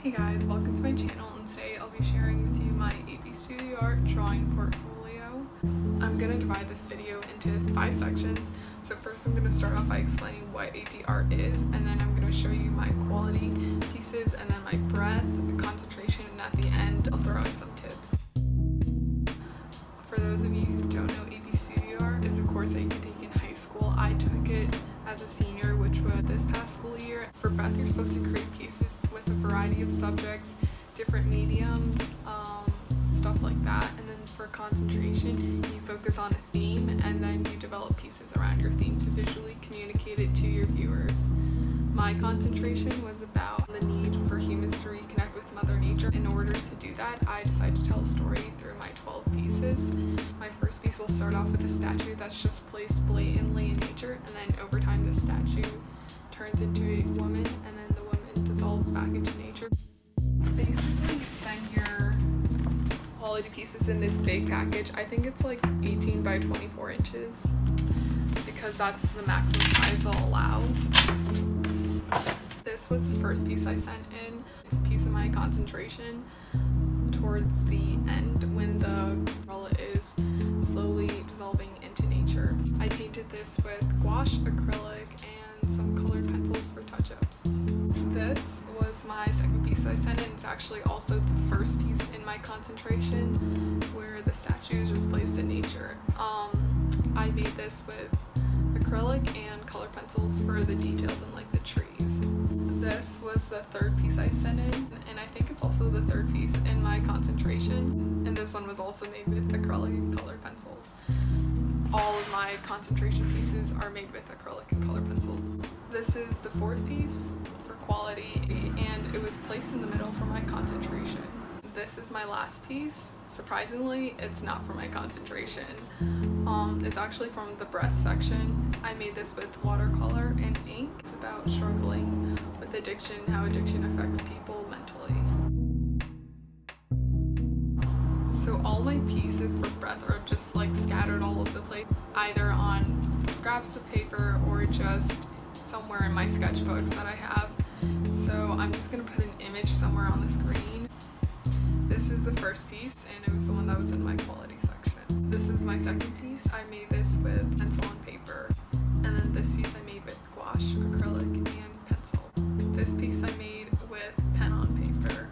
Hey guys, welcome to my channel, and today I'll be sharing with you my AP Studio Art drawing portfolio. I'm going to divide this video into 5 sections. So first I'm going to start off by explaining what AP art is, and then I'm going to show you my quality pieces, and then my breadth, concentration, and at the end I'll throw in some tips. For those of you who don't know, AP Studio Art is a course that you can take in high school. I took it as a senior, which was this past school year. For breadth, you're supposed to create pieces with a variety of subjects, different mediums, stuff like that. And then for concentration, you focus on a theme, and then you develop pieces around your theme to visually communicate it to your viewers. My concentration was about the need for humans to reconnect with Mother Nature. In order to do that, I decided to tell a story through my 12 pieces. My first piece will start off with a statue that's just placed blatantly in nature, and then over time the statue turns into a woman, and then the woman dissolves back into nature. Basically, you send your quality pieces in this big package. I think it's like 18 by 24 inches because that's the maximum size they'll allow. This was the first piece I sent in. It's a piece of my concentration towards the end when the umbrella is slowly dissolving into nature. I painted this with gouache, acrylic, and some colored pencils for touch-ups. This was my second piece I sent in. It's actually also the first piece in my concentration where the statue is just placed in nature. I made this with acrylic and color pencils for the details and like the trees. This was the third piece I sent in, and I think it's also the third piece in my concentration, and this one was also made with acrylic and color pencils. All of my concentration pieces are made with acrylic and color pencils. This is the fourth piece for quality, and it was placed in the middle for my concentration. This is my last piece. Surprisingly, it's not for my concentration. It's actually from the breadth section. I made this with watercolor and ink. It's about struggling with addiction, how addiction affects people mentally. So all my pieces for breadth are just like scattered all over the place, either on scraps of paper or just somewhere in my sketchbooks that I have. So I'm just gonna put an image somewhere on the screen. This is the first piece, and it was the one that was in my quality section. This is my second piece. I made this with pencil and paper. And then this piece I made with gouache, acrylic, and pencil. This piece I made with pen on paper.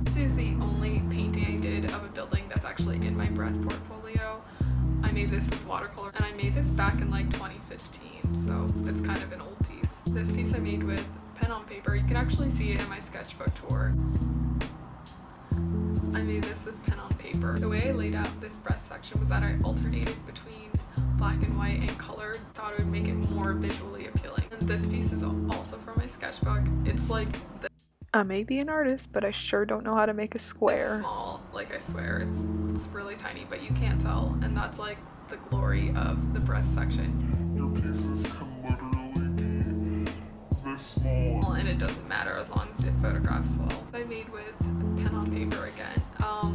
This is the only painting I did of a building that's actually in my breadth portfolio. I made this with watercolor, and I made this back in like 2015, so it's kind of an old piece. This piece I made with pen on paper. You can actually see it in my sketchbook tour. I made this with pen on paper. The way I laid out this breadth section was that I alternated between black and white and color. Thought it would make it more visually appealing. And this piece is also from my sketchbook. It's like I may be an artist, but I sure don't know how to make a square. Small, like I swear, it's really tiny, but you can't tell, and that's like the glory of the breadth section. Your pieces can literally be this small. And it doesn't matter as long as it photographs well. I made with pen on paper again.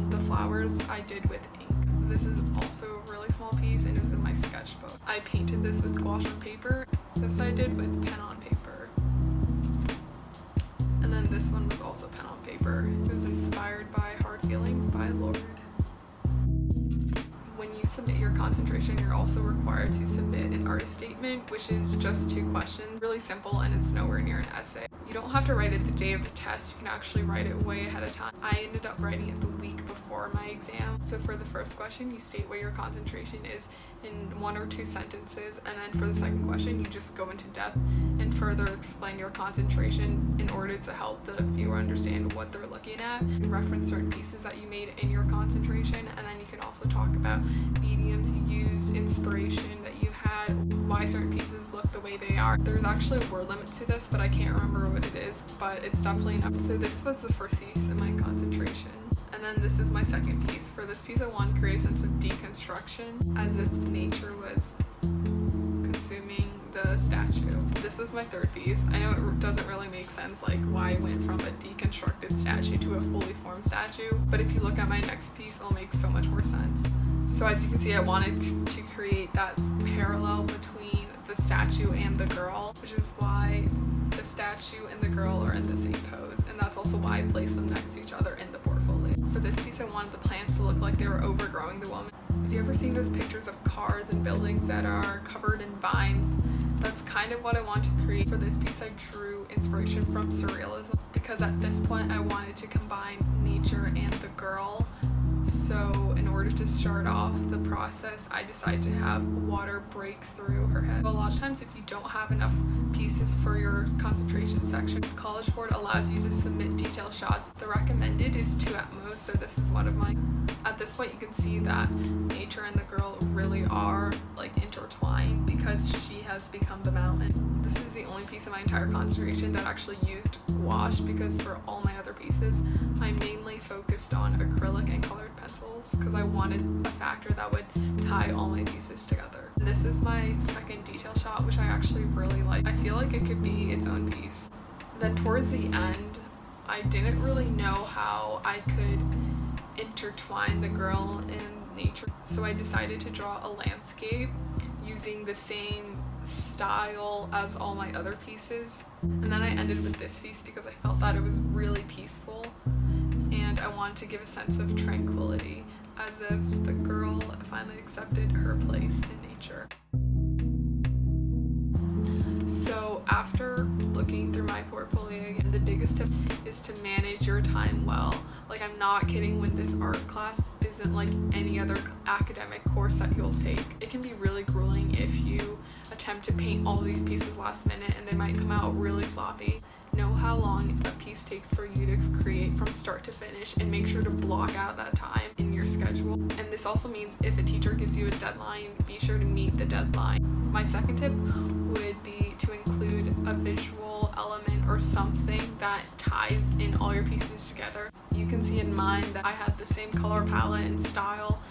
The flowers I did with ink. This is also a really small piece, and it was in my sketchbook. I painted this with gouache on paper. This I did with pen on paper. And then this one was also pen on paper. It was inspired by Hard Feelings by Lord. When you submit your concentration, you're also required to submit an artist statement, which is just 2 questions. Really simple, and it's nowhere near an essay. You don't have to write it the day of the test. You can actually write it way ahead of time. I ended up writing it the week before my exam. So for the first question, you state what your concentration is in 1 or 2 sentences, and then for the second question, you just go into depth and further explain your concentration in order to help the viewer understand what they're looking at. You reference certain pieces that you made in your concentration, and then you can also talk about mediums you used, inspiration that you had, why certain pieces look the way they are. There's actually a word limit to this, but I can't remember what it is, but it's definitely enough. So this was the first piece in my concentration. And then this is my second piece. For this piece, I wanted to create a sense of deconstruction, as if nature was consuming the statue. This was my third piece. I know it doesn't really make sense, like why I went from a deconstructed statue to a fully formed statue, but if you look at my next piece, it'll make so much more sense. So as you can see, I wanted to create that parallel between the statue and the girl, which is why the statue and the girl are in the same pose, and that's also why I placed them next to each other in the portfolio. For this piece, I wanted the plants to look like they were overgrowing the woman. Have you ever seen those pictures of cars and buildings that are covered in vines? That's kind of what I want to create. For this piece, I drew inspiration from surrealism because at this point I wanted to combine nature and the girl. So in order to start off the process, I decided to have water break through her head. A lot of times if you don't have enough pieces for your concentration section, the College Board allows you to submit detailed shots. The recommended is 2 at most, so this is one of mine. At this point you can see that nature and the girl really are like intertwined because she has become the mountain. This is the only piece of my entire concentration that actually used gouache, because for all my other pieces I mainly focused on acrylic and colored pencils because I wanted a factor that would tie all my pieces together. And this is my second detail shot, which I actually really like. I feel like it could be its own piece. Then towards the end, I didn't really know how I could intertwine the girl and nature, so I decided to draw a landscape using the same style as all my other pieces. And then I ended with this piece because I felt that it was really peaceful and I wanted to give a sense of tranquility, as if the girl finally accepted her place in nature. So after looking through my portfolio again, the biggest tip is to manage your time well. Like, I'm not kidding when this art class isn't like any other academic course that you'll take. It can be really grueling if you attempt to paint all these pieces last minute and they might come out really sloppy. Know how long a piece takes for you to create from start to finish and make sure to block out that time in your schedule. And this also means if a teacher gives you a deadline, be sure to meet the deadline. My second tip would be to include a visual element or something that ties in all your pieces together. You can see in mine that I had the same color palette and style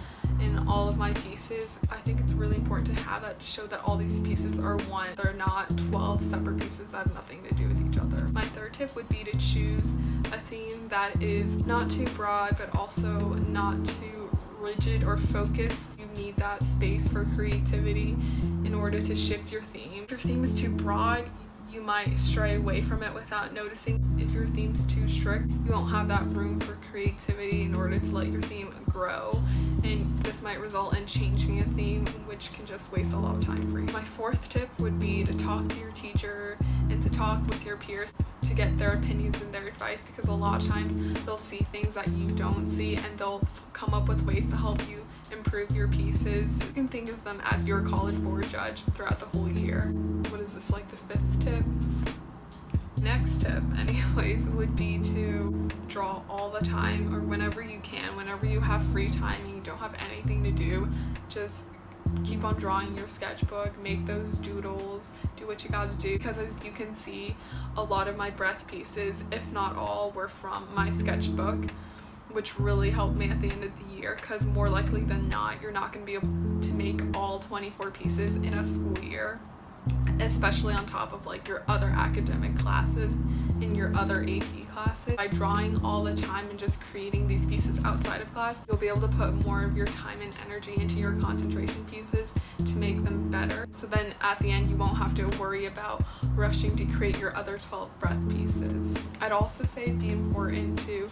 in all of my pieces. I think it's really important to have that to show that all these pieces are one. They're not 12 separate pieces that have nothing to do with each other. My third tip would be to choose a theme that is not too broad but also not too rigid or focused. You need that space for creativity in order to shift your theme. If your theme is too broad, you might stray away from it without noticing. If your theme's too strict, you won't have that room for creativity in order to let your theme grow, and this might result in changing a theme, which can just waste a lot of time for you. My fourth tip would be to talk to your teacher and to talk with your peers to get their opinions and their advice, because a lot of times they'll see things that you don't see and they'll come up with ways to help you improve your pieces. You can think of them as your College Board judge throughout the whole year. What is this, like the fifth tip? Next tip, anyways, would be to draw all the time or whenever you can, whenever you have free time and you don't have anything to do, just keep on drawing your sketchbook, make those doodles, do what you gotta do, because as you can see, a lot of my breath pieces, if not all, were from my sketchbook, which really helped me at the end of the year, because more likely than not, you're not going to be able to make all 24 pieces in a school year, especially on top of like your other academic classes in your other AP classes. By drawing all the time and just creating these pieces outside of class, you'll be able to put more of your time and energy into your concentration pieces to make them better. So then at the end, you won't have to worry about rushing to create your other 12 breath pieces. I'd also say it'd be important to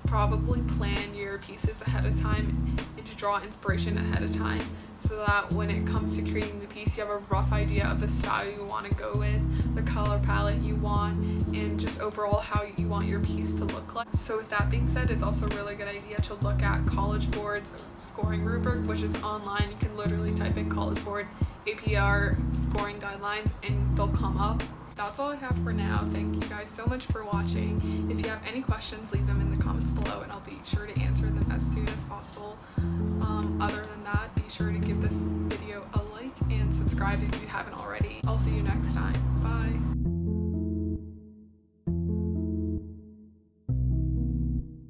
probably plan your pieces ahead of time and to draw inspiration ahead of time, so that when it comes to creating the piece, you have a rough idea of the style you want to go with, the color palette you want, and just overall how you want your piece to look like. So with that being said, it's also a really good idea to look at College Board's scoring rubric, which is online. You can literally type in College Board APR scoring guidelines and they'll come up. That's all I have for now. Thank you guys so much for watching. If you have any questions, leave them in the comments below and I'll be sure to answer them as soon as possible. Other than that, be sure to give this video a like and subscribe if you haven't already. I'll see you next time. Bye.